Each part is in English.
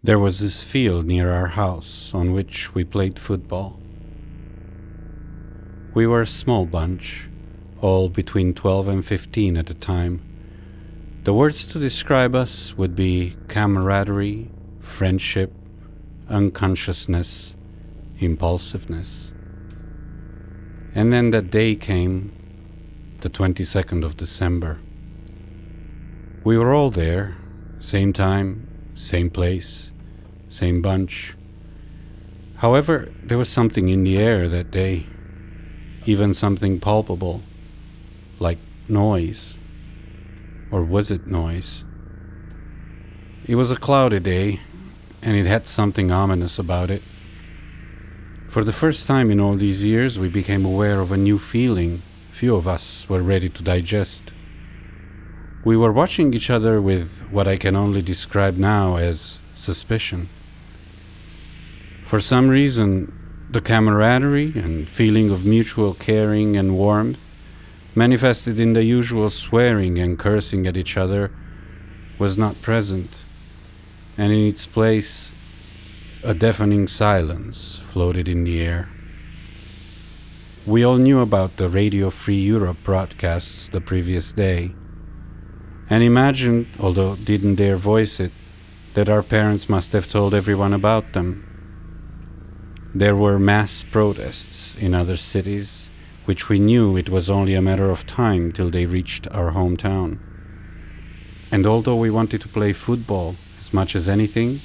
There was this field near our house on which we played football. We were a small bunch, all between 12 and 15 at the time. The words to describe us would be camaraderie, friendship, unconsciousness, impulsiveness. And then that day came, the 22nd of December. We were all there, same time, same place, same bunch. However, there was something in the air that day, even something palpable, like noise. Or was it noise? It was a cloudy day, and it had something ominous about it. For the first time in all these years, we became aware of a new feeling few of us were ready to digest. We were watching each other with what I can only describe now as suspicion. For some reason, the camaraderie and feeling of mutual caring and warmth, manifested in the usual swearing and cursing at each other, was not present, and in its place, a deafening silence floated in the air. We all knew about the Radio Free Europe broadcasts the previous day, and imagined, although didn't dare voice it, that our parents must have told everyone about them. There were mass protests in other cities, which we knew it was only a matter of time till they reached our hometown. And although we wanted to play football as much as anything,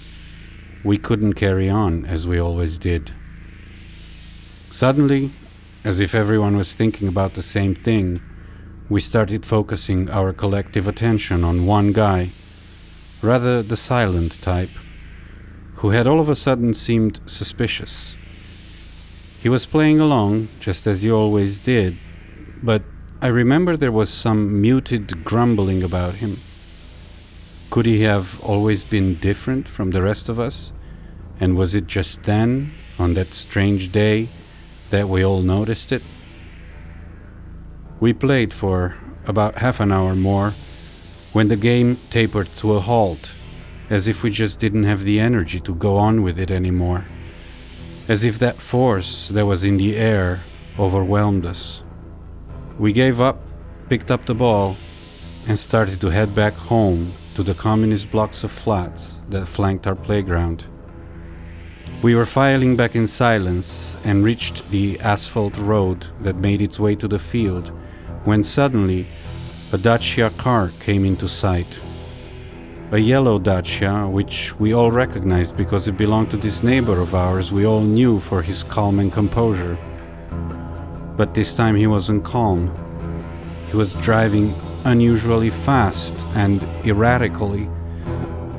we couldn't carry on as we always did. Suddenly, as if everyone was thinking about the same thing, we started focusing our collective attention on one guy, rather the silent type, who had all of a sudden seemed suspicious. He was playing along, just as he always did, but I remember there was some muted grumbling about him. Could he have always been different from the rest of us? And was it just then, on that strange day, that we all noticed it? We played for about half an hour more, when the game tapered to a halt, as if we just didn't have the energy to go on with it anymore, as if that force that was in the air overwhelmed us. We gave up, picked up the ball, and started to head back home to the communist blocks of flats that flanked our playground. We were filing back in silence and reached the asphalt road that made its way to the field, when suddenly a Dacia car came into sight. A yellow Dacia, which we all recognized because it belonged to this neighbor of ours we all knew for his calm and composure. But this time he wasn't calm. He was driving unusually fast and erratically,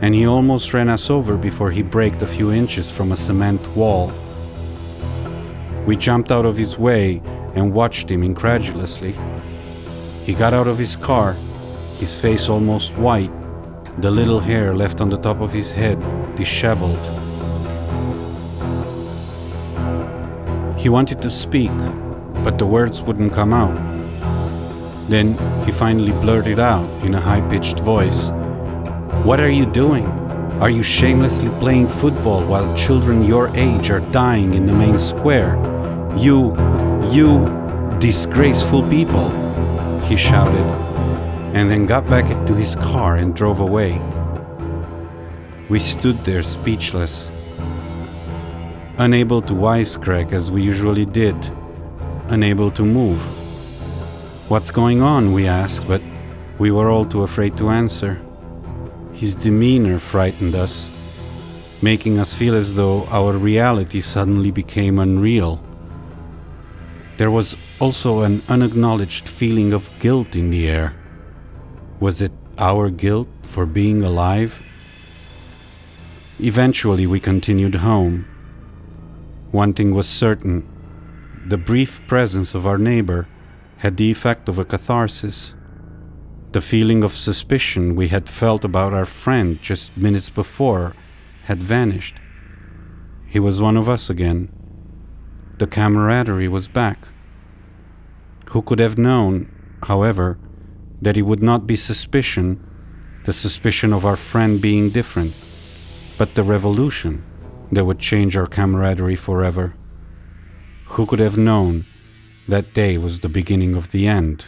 and he almost ran us over before he braked a few inches from a cement wall. We jumped out of his way and watched him incredulously. He got out of his car, his face almost white, the little hair left on the top of his head disheveled. He wanted to speak, but the words wouldn't come out. Then he finally blurted out in a high-pitched voice, "What are you doing? Are you shamelessly playing football while children your age are dying in the main square? You disgraceful people!" he shouted, and then got back into his car and drove away. We stood there speechless, unable to wisecrack as we usually did, unable to move. "What's going on?" we asked, but we were all too afraid to answer. His demeanor frightened us, making us feel as though our reality suddenly became unreal. There was also an unacknowledged feeling of guilt in the air. Was it our guilt for being alive? Eventually we continued home. One thing was certain: the brief presence of our neighbor had the effect of a catharsis. The feeling of suspicion we had felt about our friend just minutes before had vanished. He was one of us again. The camaraderie was back. Who could have known, however, that it would not be suspicion, the suspicion of our friend being different, but the revolution that would change our camaraderie forever. Who could have known that day was the beginning of the end?